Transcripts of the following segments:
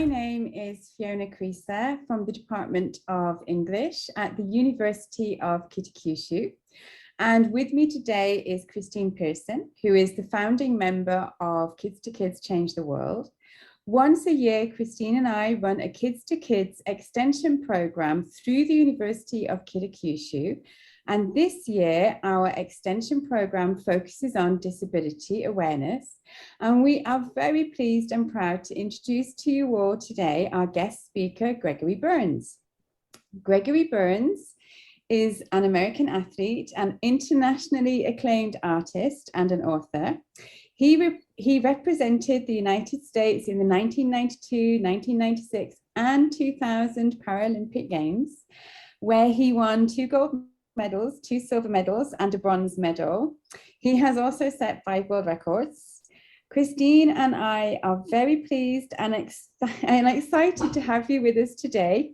My name is Fiona Creaser from the Department of English at the University of Kitakyushu. And with me today is Christine Pearson, who is the founding member of Kids to Kids Change the World. Once a year, Christine and I run a Kids to Kids extension program through the University of Kitakyushu. And this year, our extension program focuses on disability awareness. And we are very pleased and proud to introduce to you all today our guest speaker, Gregory Burns. Gregory Burns is an American athlete, an internationally acclaimed artist, and an author. He represented the United States in the 1992, 1996, and 2000 Paralympic Games, where he won 2 gold medals, 2 silver medals, and a bronze medal. He has also set 5 world records. Christine and I are very pleased and excited to have you with us today.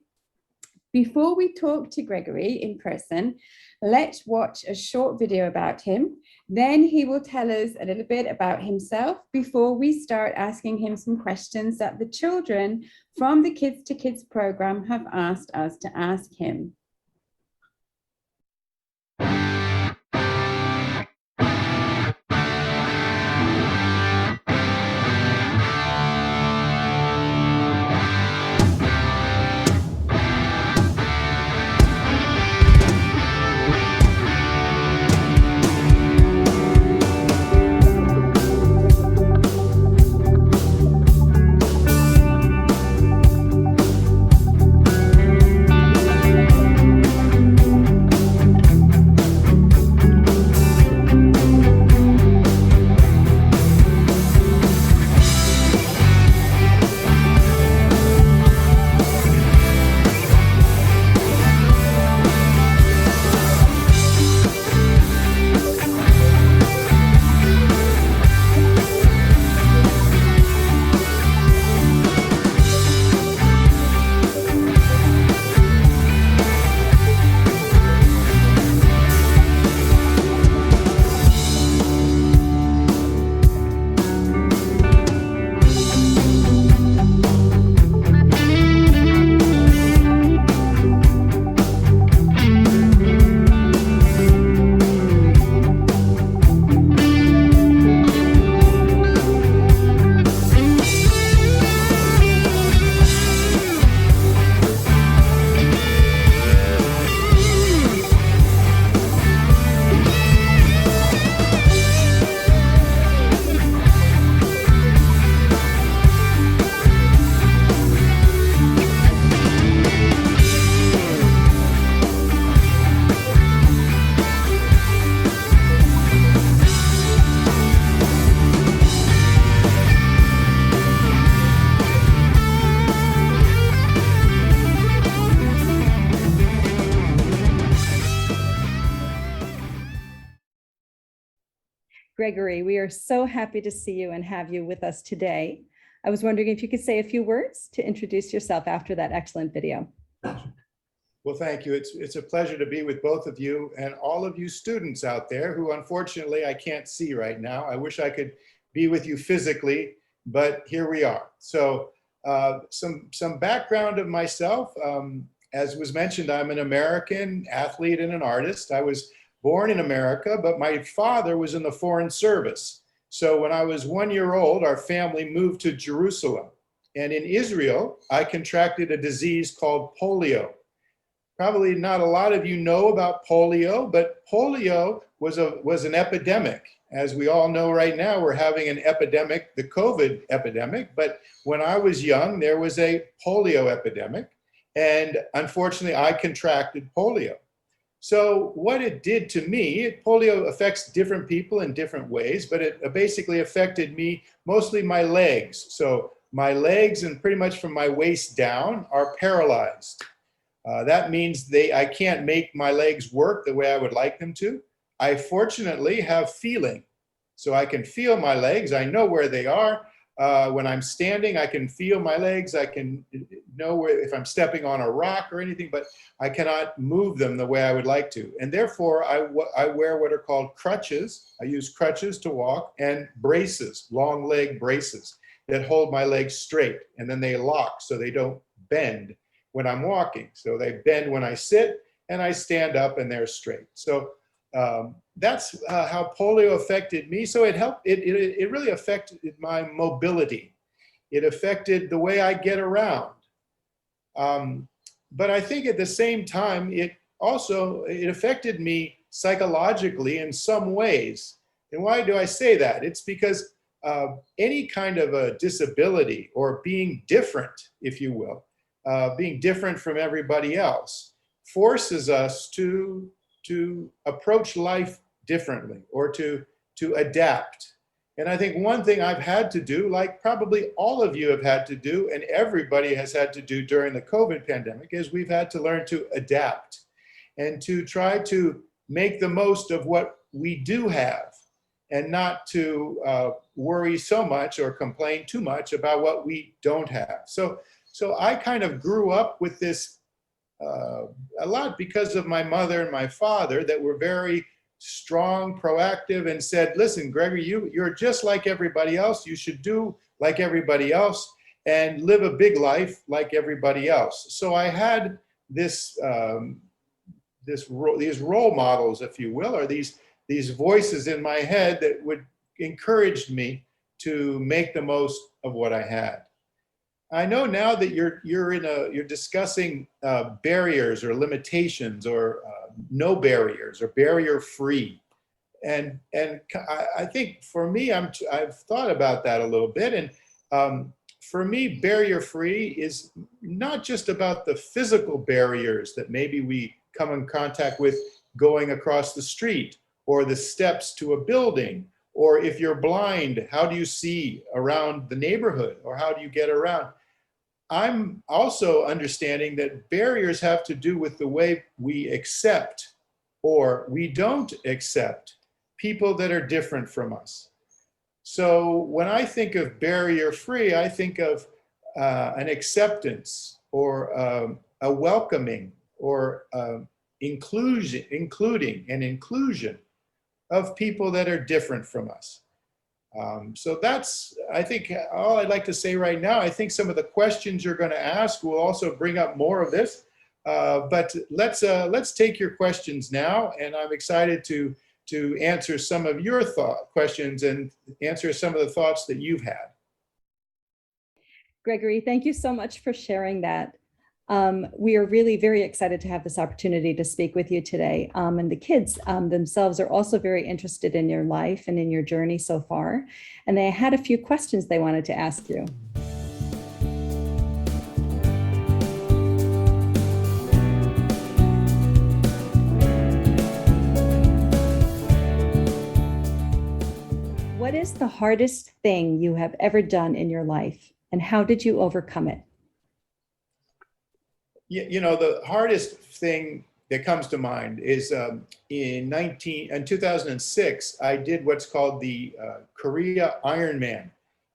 Before we talk to Gregory in person, let's watch a short video about him. Then he will tell us a little bit about himself before we start asking him some questions that the children from the Kids to Kids program have asked us to ask him. Gregory, we are so happy to see you and have you with us today. I was wondering if you could say a few words to introduce yourself after that excellent video. Well, thank you. It's a pleasure to be with both of you and all of you students out there who unfortunately I can't see right now. I wish I could be with you physically, but here we are. So some background of myself. As was mentioned, I'm an American athlete and an artist. I was born in America, but my father was in the Foreign Service. So when I was 1 year old, our family moved to Jerusalem. And in Israel, I contracted a disease called polio. Probably not a lot of you know about polio, but polio was an epidemic. As we all know right now, we're having an epidemic, the COVID epidemic. But when I was young, there was a polio epidemic. And unfortunately, I contracted polio. So what it did to me, polio affects different people in different ways, but it basically affected me, mostly my legs. So my legs and pretty much from my waist down are paralyzed. That means I can't make my legs work the way I would like them to. I fortunately have feeling. So I can feel my legs. I know where they are. When I'm standing, I can feel my legs. I can know if I'm stepping on a rock or anything, but I cannot move them the way I would like to. And therefore, I wear what are called crutches. I use crutches to walk and braces, long leg braces. that hold my legs straight, and then they lock so they don't bend when I'm walking. So they bend when I sit, and I stand up and they're straight. So that's how polio affected me. So it helped, it really affected my mobility. It affected the way I get around. But I think at the same time, it affected me psychologically in some ways. And why do I say that? It's because any kind of a disability, or being different, if you will, being different from everybody else, forces us to approach life differently, or to adapt. And I think one thing I've had to do, like probably all of you have had to do, and everybody has had to do during the COVID pandemic, is we've had to learn to adapt and to try to make the most of what we do have, and not to worry so much or complain too much about what we don't have. So I kind of grew up with this a lot because of my mother and my father, that were very strong, proactive, and said, listen, Gregory, you're just like everybody else. You should do like everybody else and live a big life like everybody else. So I had these role models, if you will, or these voices in my head that would encourage me to make the most of what I had. I know now that you're discussing barriers or limitations, or no barriers, or barrier-free, and I think for me, I've thought about that a little bit, and for me, barrier-free is not just about the physical barriers that maybe we come in contact with going across the street, or the steps to a building, or if you're blind, how do you see around the neighborhood, or how do you get around? I'm also understanding that barriers have to do with the way we accept, or we don't accept, people that are different from us. So when I think of barrier-free, I think of an acceptance, or a welcoming, or including an inclusion of people that are different from us. So that's, I think, all I'd like to say right now. I think some of the questions you're going to ask will also bring up more of this. But let's take your questions now, and I'm excited to answer some of your questions and answer some of the thoughts that you've had. Gregory, thank you so much for sharing that. We are really very excited to have this opportunity to speak with you today. And the kids themselves are also very interested in your life and in your journey so far. And they had a few questions they wanted to ask you. What is the hardest thing you have ever done in your life, and how did you overcome it? You know, the hardest thing that comes to mind is in 2006, I did what's called the Korea Ironman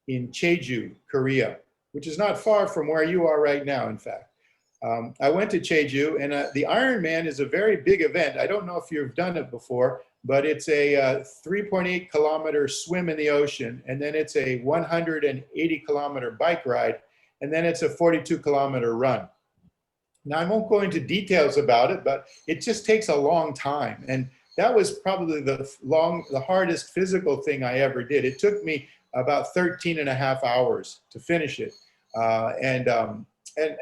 in Jeju, Korea, which is not far from where you are right now, in fact. I went to Jeju, and the Ironman is a very big event. I don't know if you've done it before, but it's a 3.8 kilometer swim in the ocean, and then it's a 180 kilometer bike ride, and then it's a 42 kilometer run. Now, I won't go into details about it, but it just takes a long time. And that was probably the hardest physical thing I ever did. It took me about 13 and a half hours to finish it. And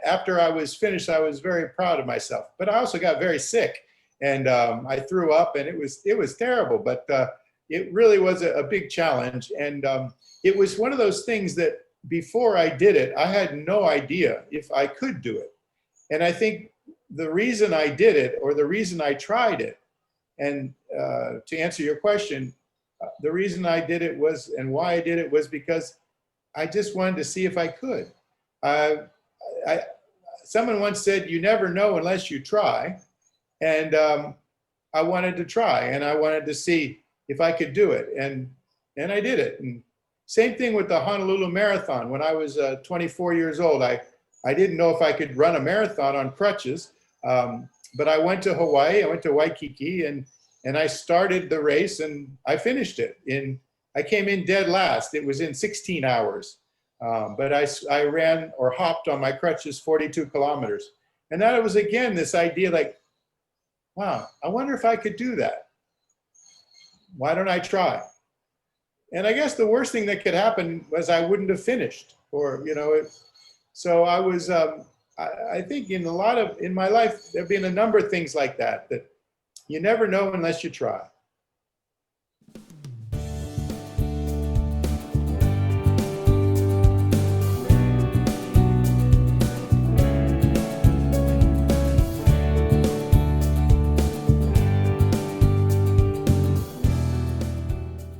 after I was finished, I was very proud of myself. But I also got very sick, and I threw up, and it was terrible. But it really was a big challenge. And it was one of those things that before I did it, I had no idea if I could do it. And I think the reason I did it, or the reason I tried it, and to answer your question, the reason I did it was, and why I did it, was because I just wanted to see if I could. Someone once said, you never know unless you try. And I wanted to try, and I wanted to see if I could do it. And I did it. And same thing with the Honolulu Marathon. When I was 24 years old, I didn't know if I could run a marathon on crutches, but I went to Hawaii, I went to Waikiki, and I started the race, and I finished it. I came in dead last. It was in 16 hours. But I ran or hopped on my crutches 42 kilometers. And that was, again, this idea like, wow, I wonder if I could do that. Why don't I try? And I guess the worst thing that could happen was I wouldn't have finished, or, so I was, I think in my life, there've been a number of things like that you never know unless you try.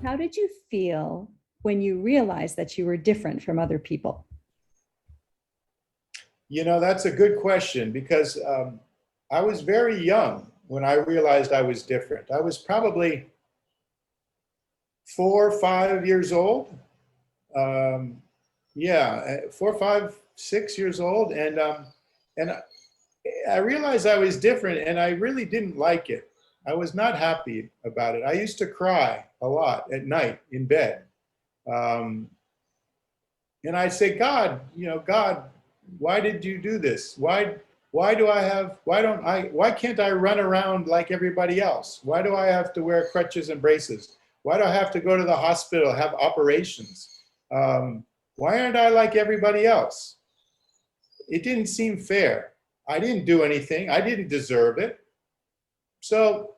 How did you feel when you realized that you were different from other people? That's a good question, because I was very young when I realized I was different. I was probably 4 or 5 years old. 4, 5, 6 years old. And I realized I was different, and I really didn't like it. I was not happy about it. I used to cry a lot at night in bed. And I'd say, God, God, why did you do this? Why can't I run around like everybody else? Why do I have to wear crutches and braces? Why do I have to go to the hospital, have operations? Why aren't I like everybody else? It didn't seem fair. I didn't do anything. I didn't deserve it. So,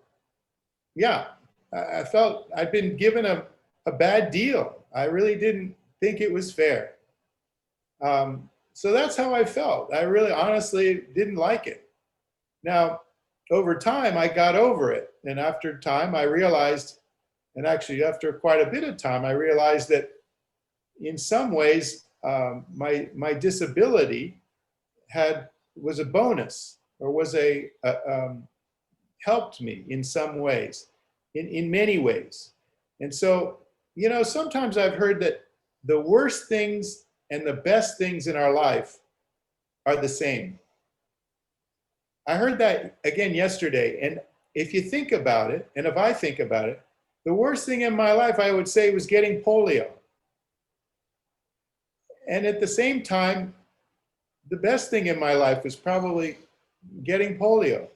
yeah, I felt I'd been given a bad deal. I really didn't think it was fair. So that's how I felt. I really honestly didn't like it. Now, over time, I got over it. And after time, I realized, and actually after quite a bit of time, I realized that in some ways, my disability was a bonus, or was helped me in some ways, in many ways. And so, sometimes I've heard that the worst things and the best things in our life are the same. I heard that again yesterday. And if you think about it, and if I think about it, the worst thing in my life, I would say, was getting polio. And at the same time, the best thing in my life was probably getting polio.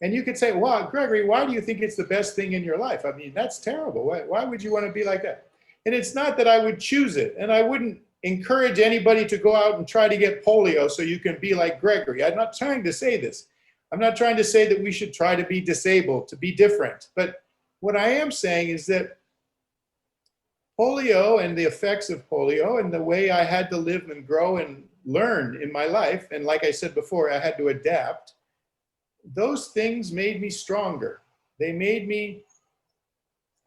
And you could say, wow, Gregory, why do you think it's the best thing in your life? I mean, that's terrible. Why would you want to be like that? And it's not that I would choose it. And I wouldn't encourage anybody to go out and try to get polio so you can be like Gregory. I'm not trying to say this. I'm not trying to say that we should try to be disabled, to be different. But what I am saying is that polio and the effects of polio and the way I had to live and grow and learn in my life, and like I said before, I had to adapt, those things made me stronger. They made me,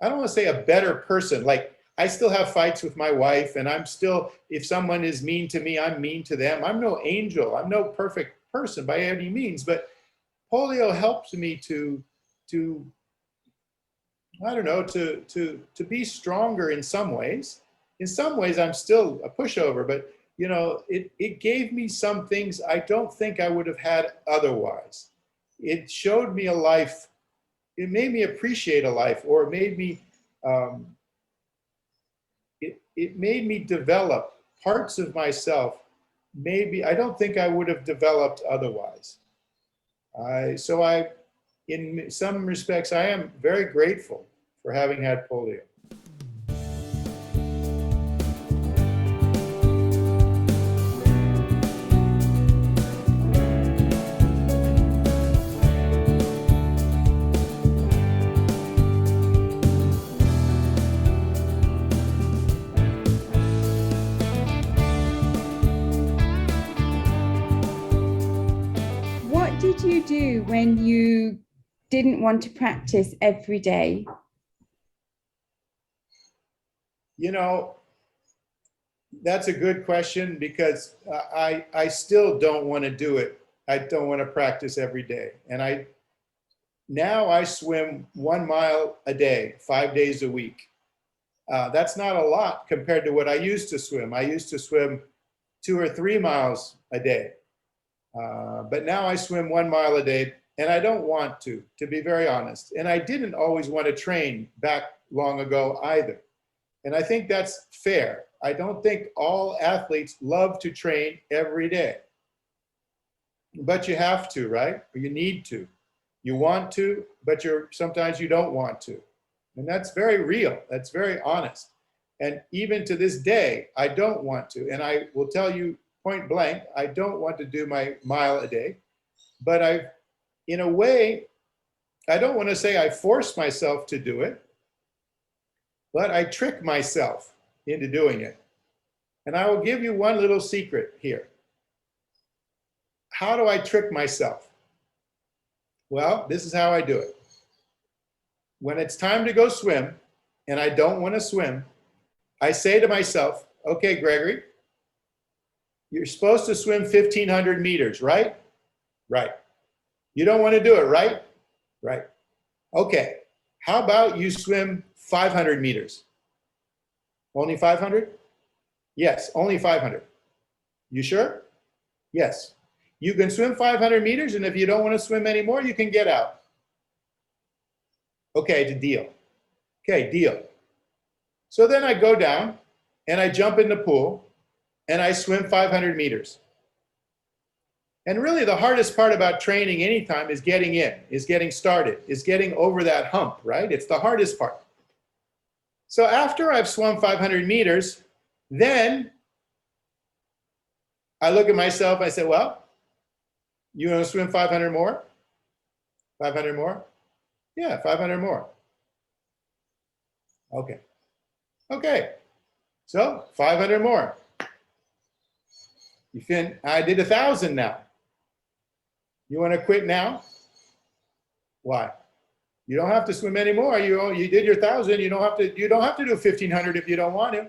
I don't want to say a better person. Like, I still have fights with my wife, and I'm still, if someone is mean to me, I'm mean to them. I'm no angel. I'm no perfect person by any means, but polio helped me to I don't know, to be stronger in some ways. In some ways, I'm still a pushover, but it gave me some things I don't think I would have had otherwise. It showed me a life. It made me appreciate a life, or it made me, it made me develop parts of myself. Maybe I don't think I would have developed otherwise. In some respects, I am very grateful for having had polio. What did you do when you didn't want to practice every day? That's a good question, because I still don't want to do it. I don't want to practice every day. And now I swim 1 mile a day, 5 days a week. That's not a lot compared to what I used to swim. I used to swim 2 or 3 miles a day. But now I swim 1 mile a day, and I don't want to be very honest. And I didn't always want to train back long ago either. And I think that's fair. I don't think all athletes love to train every day. But you have to, right? Or you need to. You want to, but sometimes you don't want to. And that's very real. That's very honest. And even to this day, I don't want to. And I will tell you point blank, I don't want to do my mile a day. But in a way, I don't want to say I force myself to do it, but I trick myself into doing it. And I will give you one little secret here. How do I trick myself? Well, this is how I do it. When it's time to go swim and I don't want to swim, I say to myself, okay, Gregory, you're supposed to swim 1,500 meters, right? Right. You don't want to do it, right? Right. Okay. How about you swim 500 meters? Only 500? Yes, only 500. You sure? Yes. You can swim 500 meters, and if you don't want to swim anymore, you can get out. Okay, deal. Okay, deal. So then I go down, and I jump in the pool, and I swim 500 meters. And really the hardest part about training anytime is getting in, is getting started, is getting over that hump, right? It's the hardest part. So after I've swum 500 meters, then I look at myself, I say, well, you want to swim 500 more? 500 more? Yeah, 500 more. Okay. Okay. So 500 more. I did 1,000 now. You want to quit now? Why? You don't have to swim anymore. You did your 1,000. You don't have to do 1,500 if you don't want to.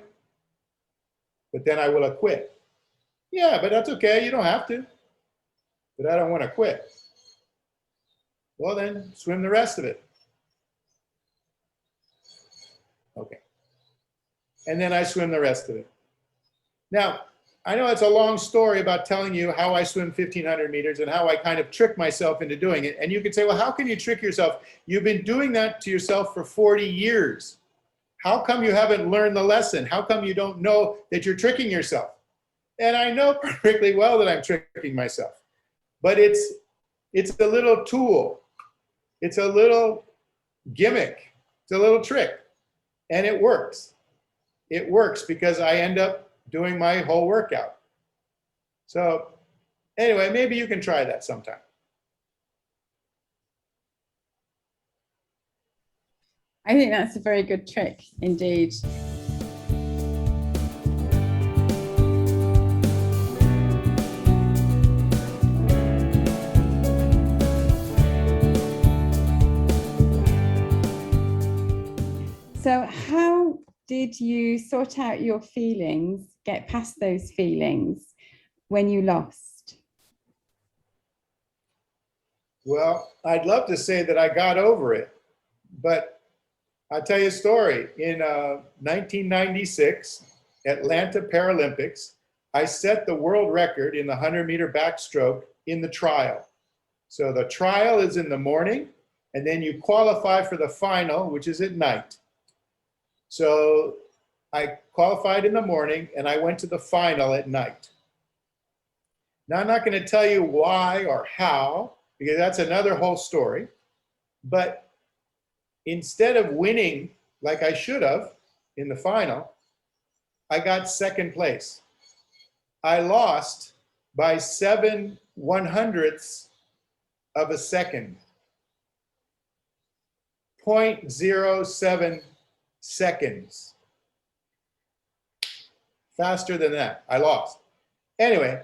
But then I will have quit. Yeah, but that's okay. You don't have to. But I don't want to quit. Well, then swim the rest of it. Okay. And then I swim the rest of it. Now, I know it's a long story about telling you how I swim 1,500 meters and how I kind of trick myself into doing it. And you could say, well, how can you trick yourself? You've been doing that to yourself for 40 years. How come you haven't learned the lesson? How come you don't know that you're tricking yourself? And I know perfectly well that I'm tricking myself. But it's a little tool. It's a little gimmick. It's a little trick. And it works. It works because I end up doing my whole workout. So anyway, maybe you can try that sometime. I think that's a very good trick indeed. So how did you sort out your feelings, get past those feelings when you lost? Well, I'd love to say that I got over it, but I'll tell you a story. In 1996, Atlanta Paralympics, I set the world record in the 100-meter backstroke in the trial. So the trial is in the morning, and then you qualify for the final, which is at night. So I qualified in the morning and I went to the final at night. Now, I'm not going to tell you why or how, because that's another whole story. But instead of winning like I should have in the final, I got second place. I lost by 7/100ths of a second. 0.07 seconds. Faster than that, I lost. Anyway,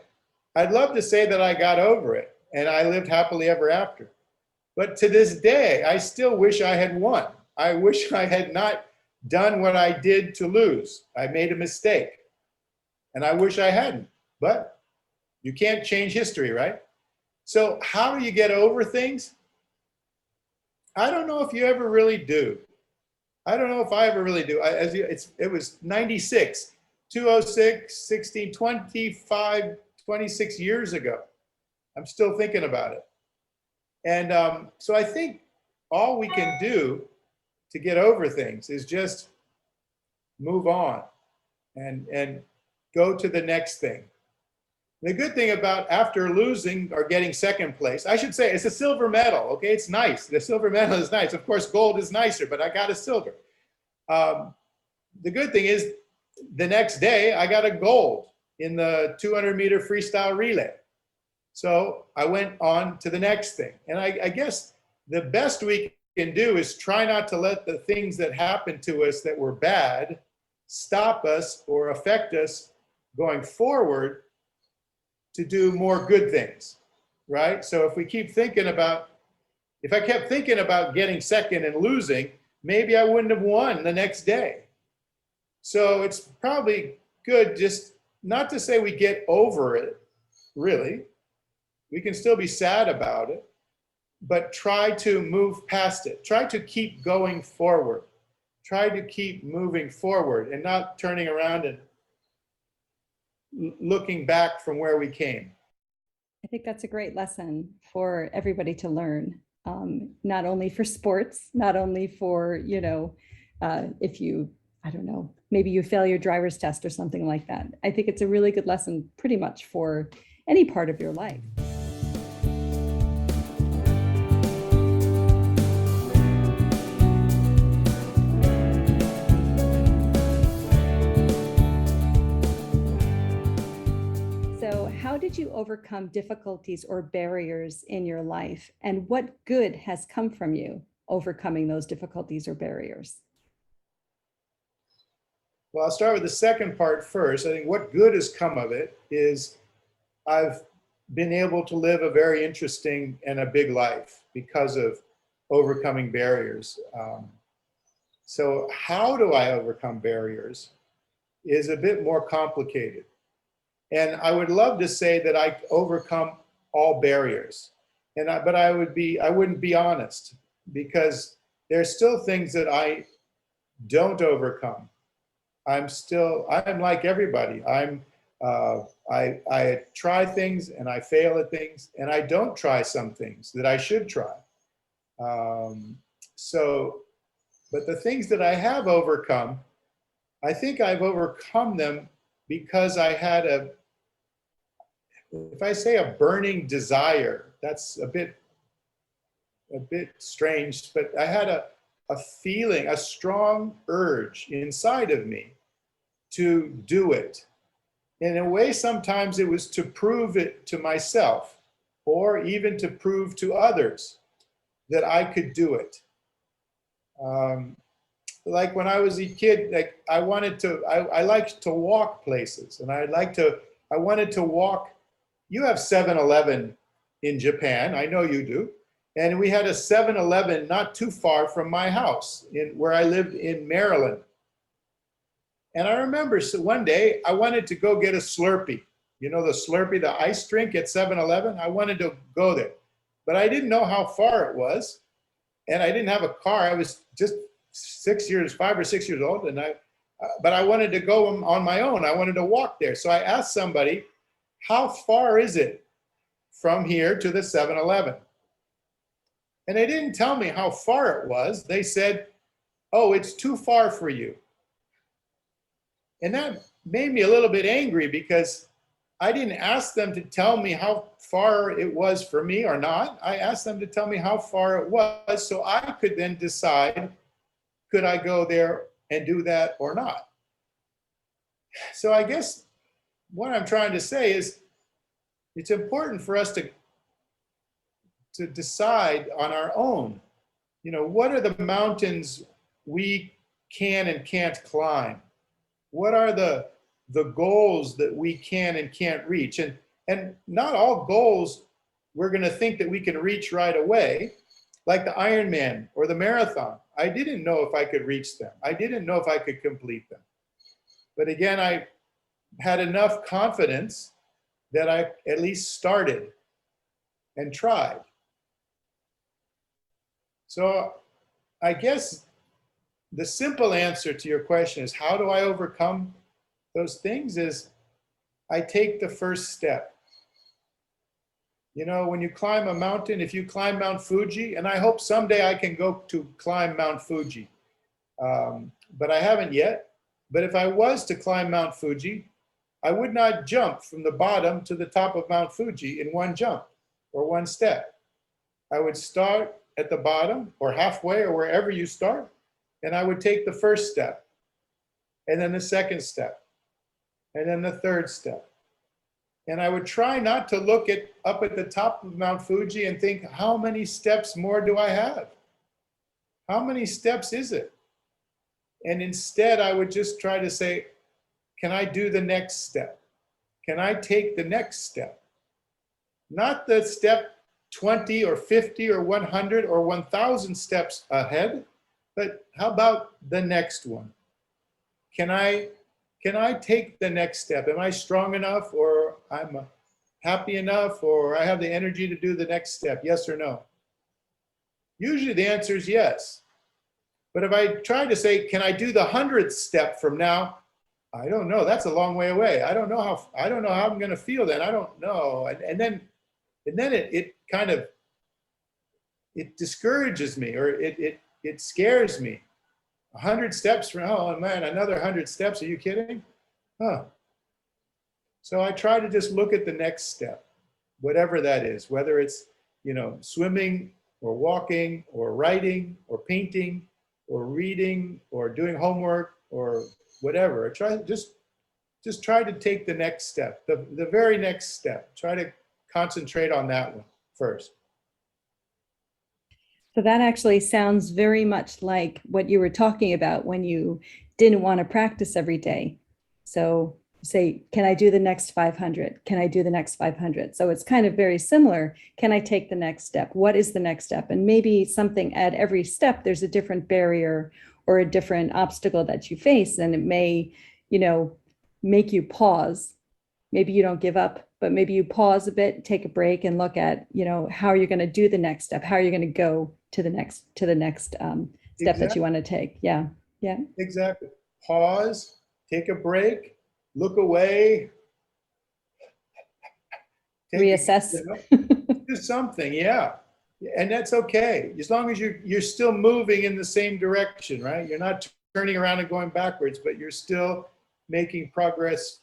I'd love to say that I got over it and I lived happily ever after. But to this day, I still wish I had won. I wish I had not done what I did to lose. I made a mistake and I wish I hadn't, but you can't change history, right? So how do you get over things? I don't know if you ever really do. I don't know if I ever really do. It was 96, 206, 16, 25, 26 years ago. I'm still thinking about it. And so I think all we can do to get over things is just move on. and go to the next thing. The good thing about after losing or getting second place, I should say it's a silver medal, okay? It's nice. The silver medal is nice. Of course, gold is nicer, but I got a silver. The good thing is the next day I got a gold in the 200-meter freestyle relay. So I went on to the next thing. And I guess the best we can do is try not to let the things that happened to us that were bad stop us or affect us going forward to do more good things, right? So if we keep thinking about, if I kept thinking about getting second and losing, maybe I wouldn't have won the next day. So it's probably good just not to say we get over it, really. We can still be sad about it, but try to move past it. Try to keep going forward. Try to keep moving forward and not turning around and looking back from where we came. I think that's a great lesson for everybody to learn, not only for sports, not only for, if you, I don't know, maybe you fail your driver's test or something like that. I think it's a really good lesson pretty much for any part of your life. How did you overcome difficulties or barriers in your life? And what good has come from you overcoming those difficulties or barriers? Well, I'll start with the second part first. I think what good has come of it is I've been able to live a very interesting and a big life because of overcoming barriers. So how do I overcome barriers is a bit more complicated. And I would love to say that I overcome all barriers, but I wouldn't be honest, because there's still things that I don't overcome. I'm like everybody. I try things and I fail at things, and I don't try some things that I should try. But the things that I have overcome, I think I've overcome them because I had if I say a burning desire, that's a bit strange, but I had a feeling, a strong urge inside of me to do it. In a way, sometimes it was to prove it to myself, or even to prove to others that I could do it. Like when I was a kid, like I liked to walk places, and I wanted to walk. You have 7-Eleven in Japan, I know you do. And we had a 7-Eleven not too far from my house where I lived in Maryland. And I remember one day I wanted to go get a Slurpee. You know, the Slurpee, the ice drink at 7-Eleven? I wanted to go there, but I didn't know how far it was. And I didn't have a car. I was just 5 or 6 years old. But I wanted to go on my own. I wanted to walk there. So I asked somebody, how far is it from here to the 7-Eleven? And they didn't tell me how far it was. They said, oh, it's too far for you. And that made me a little bit angry, because I didn't ask them to tell me how far it was for me or not. I asked them to tell me how far it was, so I could then decide, could I go there and do that or not? So I guess what I'm trying to say is it's important for us to decide on our own, what are the mountains we can and can't climb? What are the goals that we can and can't reach? And not all goals we're going to think that we can reach right away, like the Ironman or the marathon. I didn't know if I could reach them. I didn't know if I could complete them. But again, I had enough confidence that I at least started and tried. So I guess the simple answer to your question is, how do I overcome those things? Is I take the first step. When you climb a mountain, if you climb Mount Fuji, and I hope someday I can go to climb Mount Fuji, but I haven't yet. But if I was to climb Mount Fuji, I would not jump from the bottom to the top of Mount Fuji in one jump or one step. I would start at the bottom or halfway or wherever you start, and I would take the first step, and then the second step, and then the third step. And I would try not to look up at the top of Mount Fuji and think, how many steps more do I have? How many steps is it? And instead, I would just try to say, can I do the next step? Can I take the next step? Not the step 20 or 50 or 100 or 1,000 steps ahead, but how about the next one? Can I take the next step? Am I strong enough, or I'm happy enough, or I have the energy to do the next step? Yes or no? Usually the answer is yes. But if I try to say, can I do the 100th step from now? I don't know. That's a long way away. I don't know how I'm going to feel then. I don't know. And then it kind of, it discourages me, or it scares me. 100 steps from, oh man, another 100 steps. Are you kidding? Huh. So I try to just look at the next step, whatever that is, whether it's, swimming or walking or writing or painting or reading or doing homework or whatever. Just try to take the next step, the very next step. Try to concentrate on that one first. So that actually sounds very much like what you were talking about when you didn't want to practice every day. So say, can I do the next 500? Can I do the next 500? So it's kind of very similar. Can I take the next step? What is the next step? And maybe something at every step, there's a different barrier or a different obstacle that you face. And it may, make you pause. Maybe you don't give up, but maybe you pause a bit, take a break, and look at, how you're going to do the next step. How are you going to go to the next step that you want to take? Yeah. Exactly. Pause, take a break, look away, reassess. Do something, yeah. And that's okay, as long as you're still moving in the same direction, right? You're not turning around and going backwards, but you're still making progress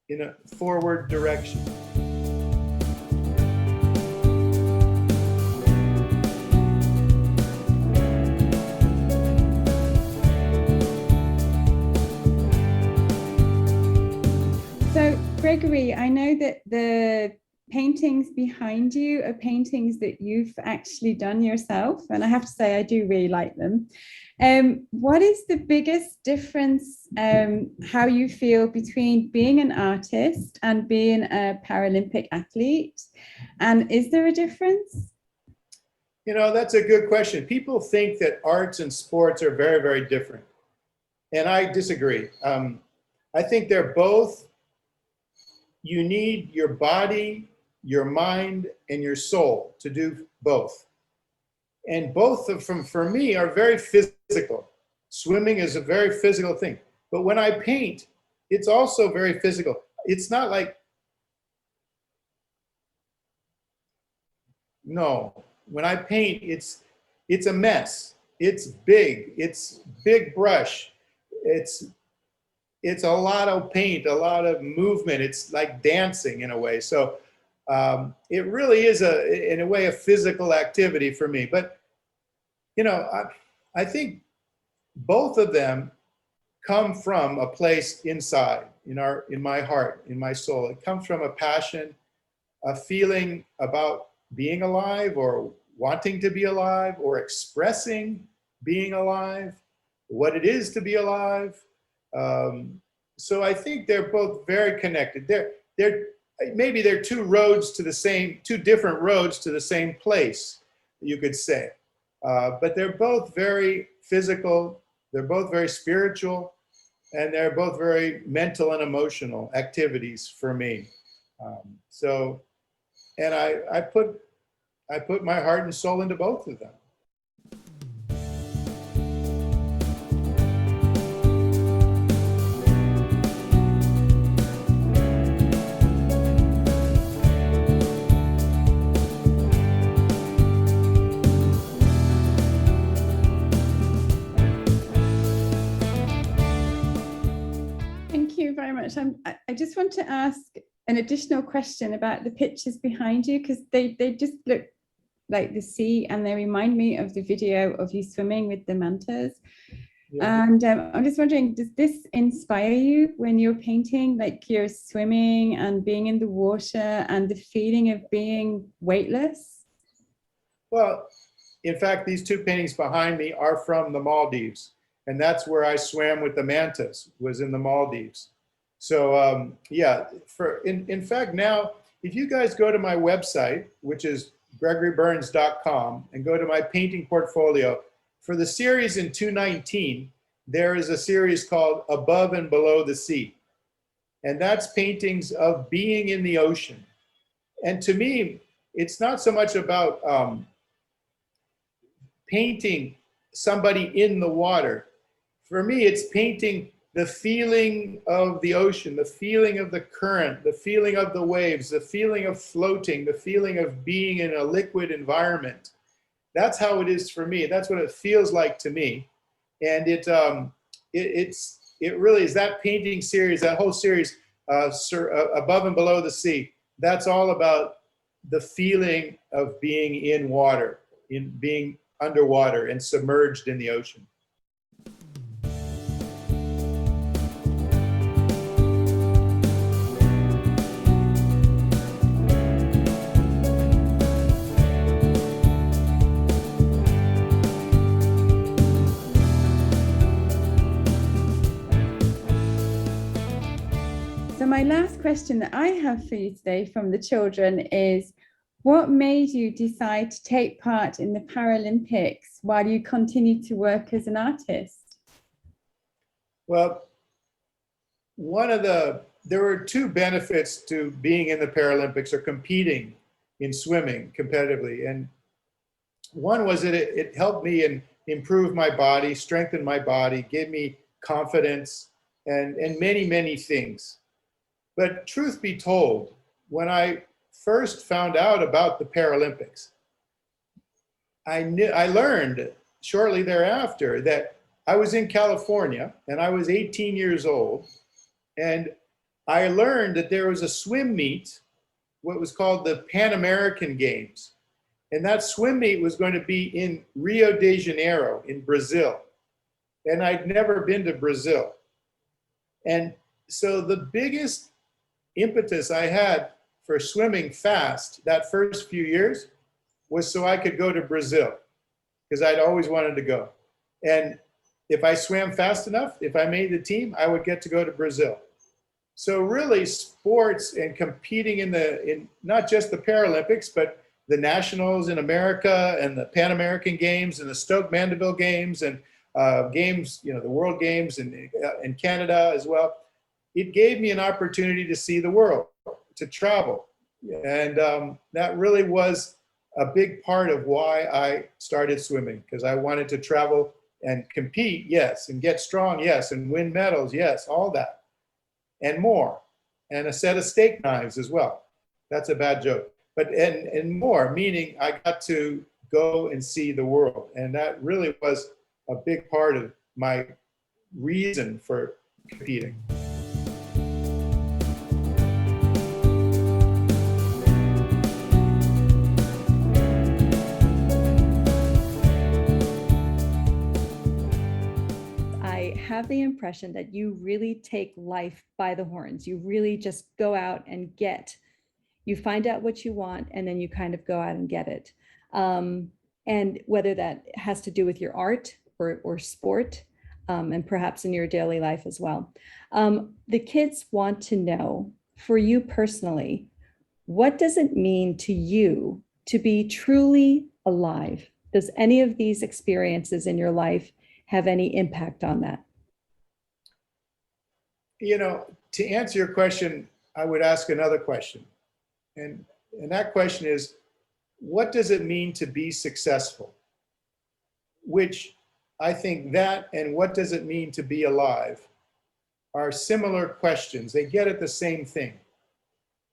in a forward direction. So, Gregory, I know that the paintings behind you are paintings that you've actually done yourself, and I have to say I do really like them. What is the biggest difference, how you feel, between being an artist and being a Paralympic athlete? And is there a difference? That's a good question. People think that arts and sports are very, very different. And I disagree. I think they're both, you need your body, your mind, and your soul to do both. And both of them, for me, are very physical. Swimming is a very physical thing. But when I paint, it's also very physical. It's not like, no, when I paint, it's a mess. It's big brush. It's a lot of paint, a lot of movement. It's like dancing in a way. So it really is in a way, a physical activity for me. But, I think both of them come from a place inside, in my heart, in my soul. It comes from a passion, a feeling about being alive, or wanting to be alive, or expressing being alive, what it is to be alive. So I think they're both very connected. Maybe they're two different roads to the same place, you could say. But they're both very physical, they're both very spiritual, and they're both very mental and emotional activities for me. And I put my heart and soul into both of them. much. I just want to ask an additional question about the pictures behind you, because they just look like the sea, and they remind me of the video of you swimming with the mantas. Yeah. And I'm just wondering, does this inspire you when you're painting, like you're swimming and being in the water and the feeling of being weightless? Well, in fact, these two paintings behind me are from the Maldives, and that's where I swam with the mantas, was in the Maldives. So yeah, in fact, now, if you guys go to my website, which is gregoryburns.com, and go to my painting portfolio, for the series in 2019, there is a series called Above and Below the Sea. And that's paintings of being in the ocean. And to me, it's not so much about painting somebody in the water. For me, it's painting the feeling of the ocean, the feeling of the current, the feeling of the waves, the feeling of floating, the feeling of being in a liquid environment. That's how it is for me. That's what it feels like to me. And it really is that painting series, that whole series, Above and Below the Sea. That's all about the feeling of being in water, in being underwater and submerged in the ocean. So my last question that I have for you today from the children is, what made you decide to take part in the Paralympics while you continue to work as an artist? Well, there were two benefits to being in the Paralympics or competing in swimming competitively. And one was that it helped me improve my body, strengthen my body, gave me confidence, and many, many things. But truth be told, when I first found out about the Paralympics, I learned shortly thereafter that I was in California and I was 18 years old, and I learned that there was a swim meet, what was called the Pan American Games. And that swim meet was going to be in Rio de Janeiro in Brazil. And I'd never been to Brazil. And so the biggest impetus I had for swimming fast that first few years was so I could go to Brazil, because I'd always wanted to go. And if I swam fast enough, if I made the team, I would get to go to Brazil. So really, sports and competing in not just the Paralympics, but the nationals in America and the Pan American Games and the Stoke Mandeville Games and games, the World Games in Canada as well. It gave me an opportunity to see the world, to travel. And that really was a big part of why I started swimming, because I wanted to travel and compete, yes, and get strong, yes, and win medals, yes, all that, and more, and a set of steak knives as well. That's a bad joke. But and more, meaning I got to go and see the world. And that really was a big part of my reason for competing. I have the impression that you really take life by the horns. You really just go out and you find out what you want, and then you kind of go out and get it. And whether that has to do with your art or sport, and perhaps in your daily life as well. The kids want to know, for you personally, what does it mean to you to be truly alive? Does any of these experiences in your life have any impact on that? To answer your question, I would ask another question. And that question is, what does it mean to be successful? Which I think that and what does it mean to be alive are similar questions. They get at the same thing.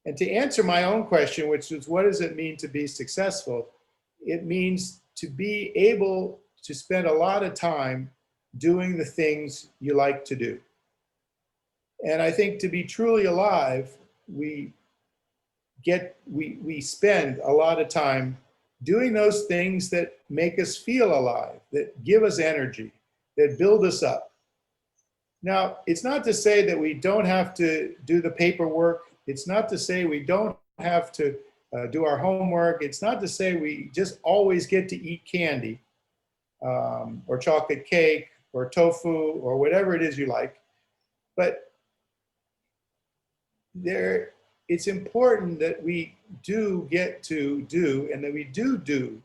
And to answer my own question, which is what does it mean to be successful? It means to be able to spend a lot of time doing the things you like to do. And I think to be truly alive, we spend a lot of time doing those things that make us feel alive, that give us energy, that build us up. Now, it's not to say that we don't have to do the paperwork. It's not to say we don't have to do our homework. It's not to say we just always get to eat candy or chocolate cake or tofu or whatever it is you like. But it's important that we do get to do, and that we do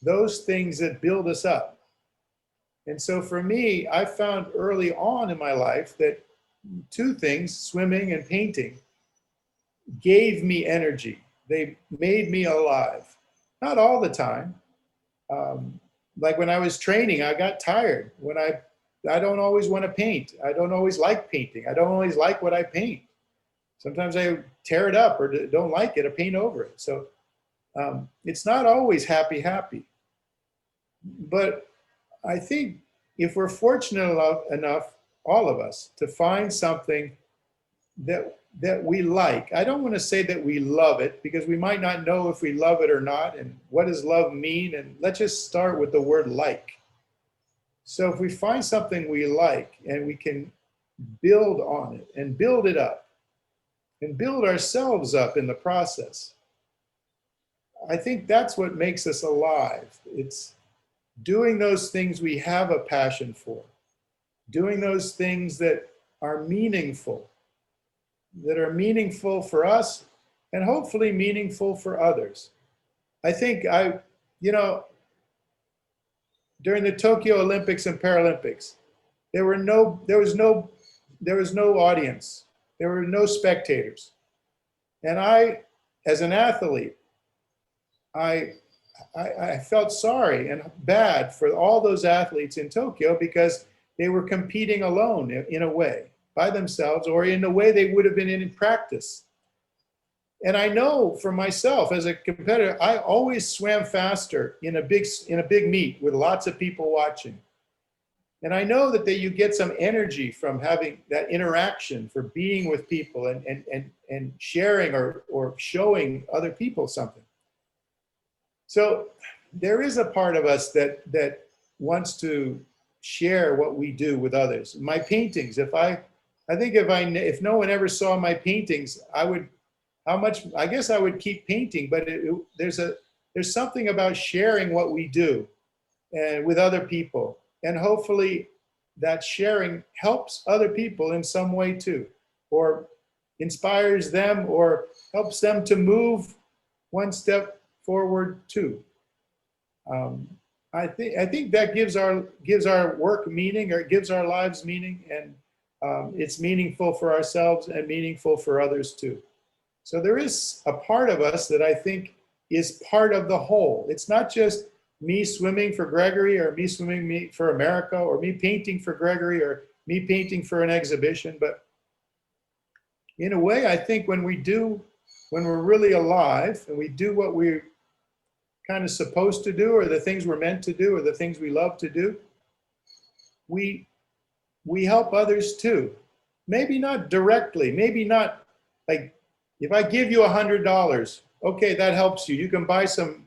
those things that build us up. And so for me, I found early on in my life that two things, swimming and painting, gave me energy. They made me alive. Not all the time. Like when I was training, I got tired. When I don't always want to paint. I don't always like painting. I don't always like what I paint. Sometimes I tear it up or don't like it or paint over it. So it's not always happy. But I think if we're fortunate enough, all of us, to find something that we like. I don't want to say that we love it, because we might not know if we love it or not, and what does love mean? And let's just start with the word like. So if we find something we like and we can build on it and build it up and build ourselves up in the process, I think that's what makes us alive. It's doing those things we have a passion for, doing those things that are meaningful for us and hopefully meaningful for others. I think during the Tokyo Olympics and Paralympics, there was no audience. There were no spectators. And I, as an athlete, I felt sorry and bad for all those athletes in Tokyo, because they were competing alone in a way, by themselves, or in the way they would have been in practice. And I know for myself as a competitor, I always swam faster in a big meet with lots of people watching. And I know that you get some energy from having that interaction, for being with people and sharing or showing other people something. So there is a part of us that wants to share what we do with others. My paintings, if no one ever saw my paintings, I guess I would keep painting, but there's something about sharing what we do with other people. And hopefully that sharing helps other people in some way too, or inspires them or helps them to move one step forward too. I think that gives our work meaning, or gives our lives meaning, and it's meaningful for ourselves and meaningful for others too. So there is a part of us that I think is part of the whole. It's not just me swimming for Gregory, or me swimming for America, or me painting for Gregory, or me painting for an exhibition. But in a way, I think when we're really alive and we do what we're kind of supposed to do, or the things we're meant to do, or the things we love to do, we help others too. Maybe not directly, maybe not like, if I give you $100, okay, that helps you. You can buy some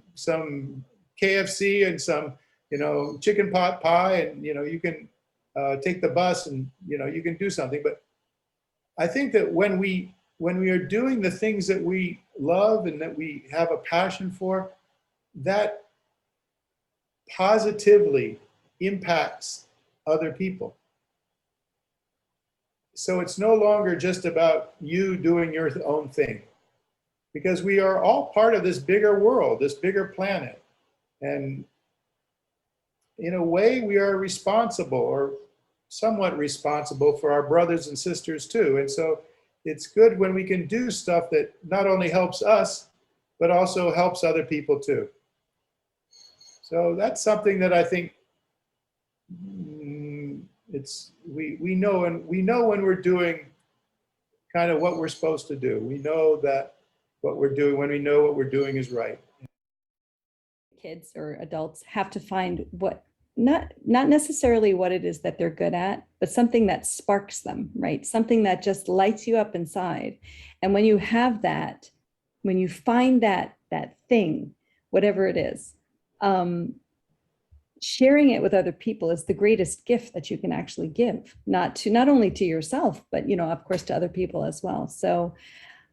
KFC and some, chicken pot pie, and, you can take the bus, and, you can do something. But I think that when we are doing the things that we love and that we have a passion for, that positively impacts other people. So it's no longer just about you doing your own thing, because we are all part of this bigger world, this bigger planet. And in a way, we are responsible, or somewhat responsible, for our brothers and sisters too. And so it's good when we can do stuff that not only helps us, but also helps other people too. So that's something that I think we know, and we know when we're doing kind of what we're supposed to do. We know that what we're doing, when we know what we're doing is right. Kids or adults have to find what not necessarily what it is that they're good at, but something that sparks them, right? Something that just lights you up inside. And when you have that, when you find that thing, whatever it is, sharing it with other people is the greatest gift that you can actually give, not only to yourself, but, you know, of course, to other people as well. So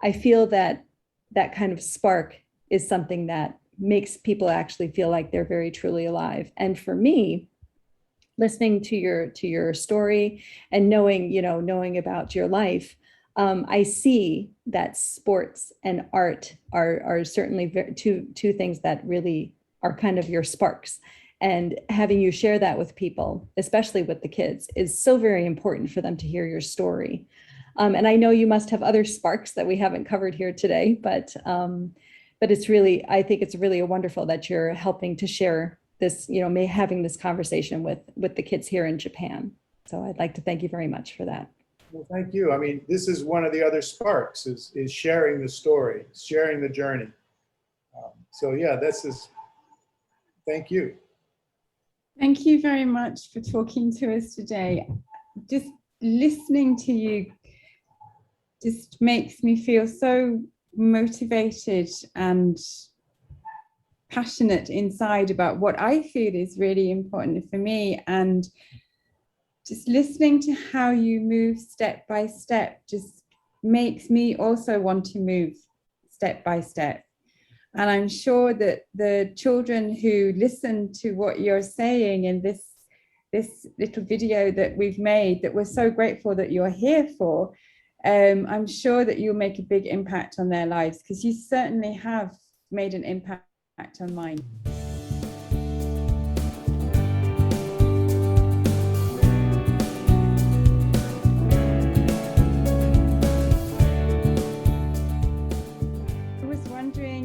I feel that that kind of spark is something that makes people actually feel like they're very truly alive. And for me, listening to your story and knowing about your life, I see that sports and art are certainly two things that really are kind of your sparks. And having you share that with people, especially with the kids, is so very important for them to hear your story. And I know you must have other sparks that we haven't covered here today, but it's really, I think it's really wonderful that you're helping to share this, having this conversation with the kids here in Japan. So I'd like to thank you very much for that. Well, thank you. I mean, this is one of the other sparks is sharing the story, sharing the journey. So yeah, thank you. Thank you very much for talking to us today. Just listening to you just makes me feel so motivated and passionate inside about what I feel is really important for me. And just listening to how you move step by step just makes me also want to move step by step. And I'm sure that the children who listen to what you're saying in this little video that we've made, that we're so grateful that you're here for, I'm sure that you'll make a big impact on their lives, because you certainly have made an impact on mine.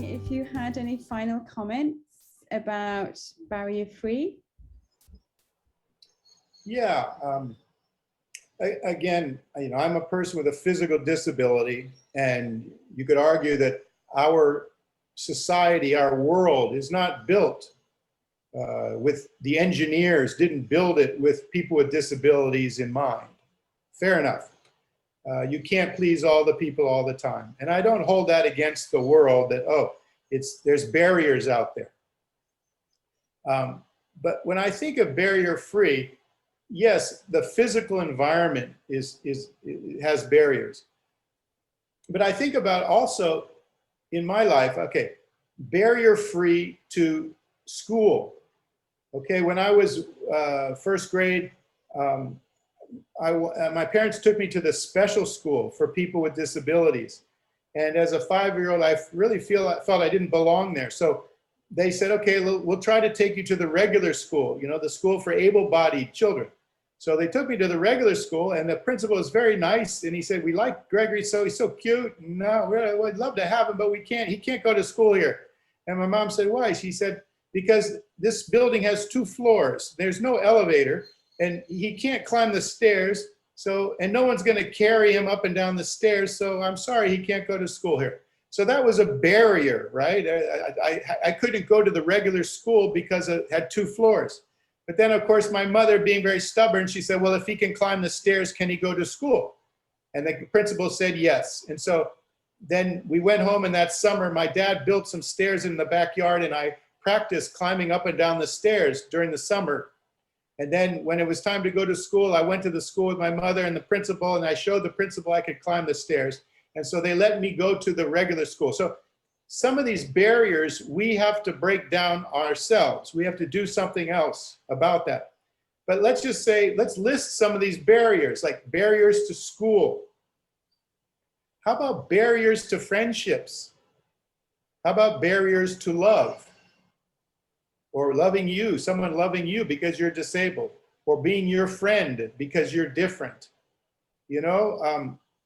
If you had any final comments about Barrier Free? Yeah, again, I'm a person with a physical disability, and you could argue that our society, our world is not built with the engineers, didn't build it with people with disabilities in mind. Fair enough. You can't please all the people all the time. And I don't hold that against the world that, there's barriers out there. But when I think of barrier free, yes, the physical environment has barriers. But I think about also in my life, barrier free to school. When I was first grade, my parents took me to the special school for people with disabilities. And as a 5-year-old, I really felt I didn't belong there. So they said, okay, we'll try to take you to the regular school, the school for able-bodied children. So they took me to the regular school, and the principal was very nice. And he said, we like Gregory, so he's so cute. No, we'd love to have him, but he can't go to school here. And my mom said, why? She said, because this building has 2 floors. There's no elevator, and he can't climb the stairs. And no one's going to carry him up and down the stairs. So I'm sorry, he can't go to school here. So that was a barrier, right? I couldn't go to the regular school because it had 2 floors. But then, of course, my mother, being very stubborn, she said, well, if he can climb the stairs, can he go to school? And the principal said yes. And so then we went home, and that summer, my dad built some stairs in the backyard, and I practiced climbing up and down the stairs during the summer. And then when it was time to go to school, I went to the school with my mother and the principal, and I showed the principal I could climb the stairs. And so they let me go to the regular school. So some of these barriers we have to break down ourselves. We have to do something else about that. But let's just say, let's list some of these barriers, like barriers to school. How about barriers to friendships? How about barriers to love? Or loving you, someone loving you because you're disabled, or being your friend because you're different.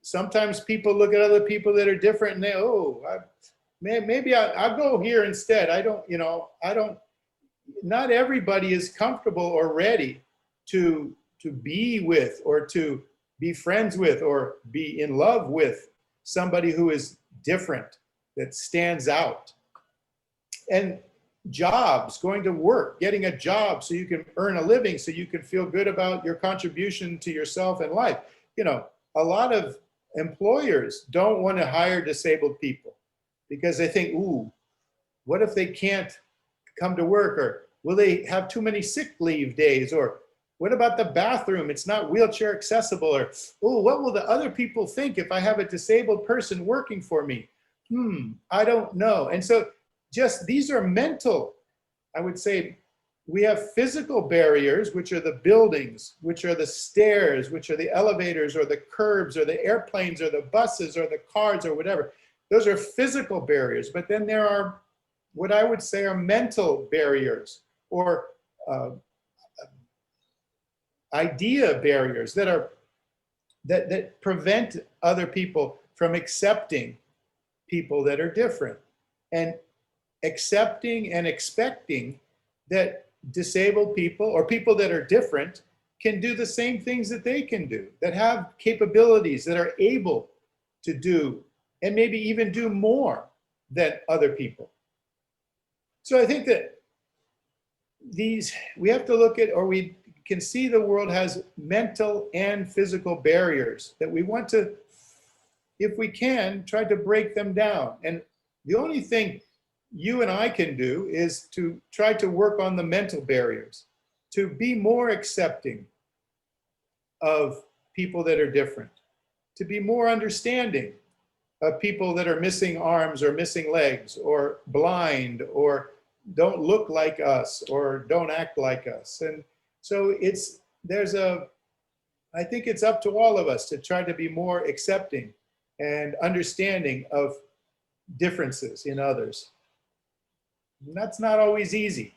Sometimes people look at other people that are different and they, maybe I'll go here instead. Not everybody is comfortable or ready to be with, or to be friends with, or be in love with somebody who is different, that stands out. And jobs, going to work, getting a job so you can earn a living, so you can feel good about your contribution to yourself and life. You know, a lot of employers don't want to hire disabled people because they think, ooh, what if they can't come to work? Or will they have too many sick leave days? Or what about the bathroom? It's not wheelchair accessible. Or, oh, what will the other people think if I have a disabled person working for me? I don't know. And so just these are mental, I would say. We have physical barriers, which are the buildings, which are the stairs, which are the elevators or the curbs or the airplanes or the buses or the cars or whatever. Those are physical barriers. But then there are what I would say are mental barriers or idea barriers that prevent other people from accepting people that are different, and accepting and expecting that disabled people or people that are different can do the same things that they can do, that have capabilities, that are able to do and maybe even do more than other people. So I think that we have to look at, or we can see the world has mental and physical barriers that we want to, if we can, try to break them down. And the only thing you and I can do is to try to work on the mental barriers, to be more accepting of people that are different, to be more understanding of people that are missing arms or missing legs or blind or don't look like us or don't act like us. And so I think it's up to all of us to try to be more accepting and understanding of differences in others. And that's not always easy,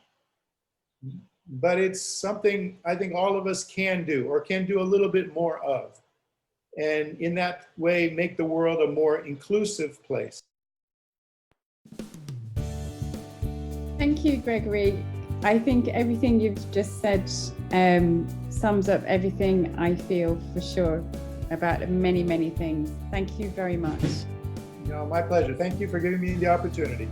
but it's something I think all of us can do, or can do a little bit more of. And in that way, make the world a more inclusive place. Thank you, Gregory. I think everything you've just said sums up everything I feel for sure about many, many things. Thank you very much. No, my pleasure. Thank you for giving me the opportunity.